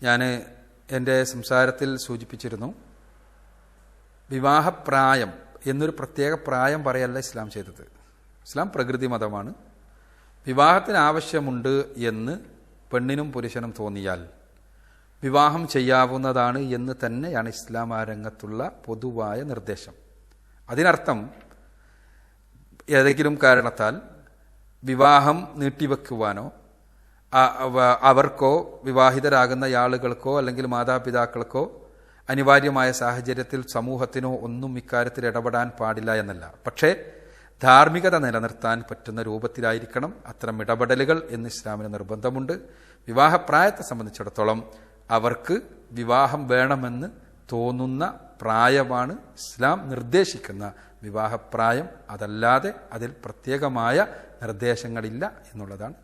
ഞാൻ എൻ്റെ സംസാരത്തിൽ സൂചിപ്പിച്ചിരുന്നു, വിവാഹപ്രായം എന്നൊരു പ്രത്യേക പ്രായം പറയല്ല ഇസ്ലാം ചെയ്തത്. ഇസ്ലാം പ്രകൃതി മതമാണ്. വിവാഹത്തിന് ആവശ്യമുണ്ട് എന്ന് പെണ്ണിനും പുരുഷനും തോന്നിയാൽ വിവാഹം ചെയ്യാവുന്നതാണ് എന്ന് തന്നെയാണ് ഇസ്ലാം ആ രംഗത്തുള്ള പൊതുവായ നിർദ്ദേശം. അതിനർത്ഥം ഏതെങ്കിലും കാരണത്താൽ വിവാഹം നീട്ടിവെക്കുവാനോ അവർക്കോ വിവാഹിതരാകുന്ന ആളുകൾക്കോ അല്ലെങ്കിൽ മാതാപിതാക്കൾക്കോ അനിവാര്യമായ സാഹചര്യത്തിൽ സമൂഹത്തിനോ ഒന്നും ഇക്കാര്യത്തിൽ ഇടപെടാൻ പാടില്ല എന്നല്ല. പക്ഷേ ധാർമ്മികത നിലനിർത്താൻ പറ്റുന്ന രൂപത്തിലായിരിക്കണം അത്തരം ഇടപെടലുകൾ എന്ന് ഇസ്ലാമിന് നിർബന്ധമുണ്ട്. വിവാഹപ്രായത്തെ സംബന്ധിച്ചിടത്തോളം അവർക്ക് വിവാഹം വേണമെന്ന് തോന്നുന്ന പ്രായമാണ് ഇസ്ലാം നിർദ്ദേശിക്കുന്ന വിവാഹപ്രായം. അതല്ലാതെ അതിൽ പ്രത്യേകമായ നിർദ്ദേശങ്ങളില്ല എന്നുള്ളതാണ്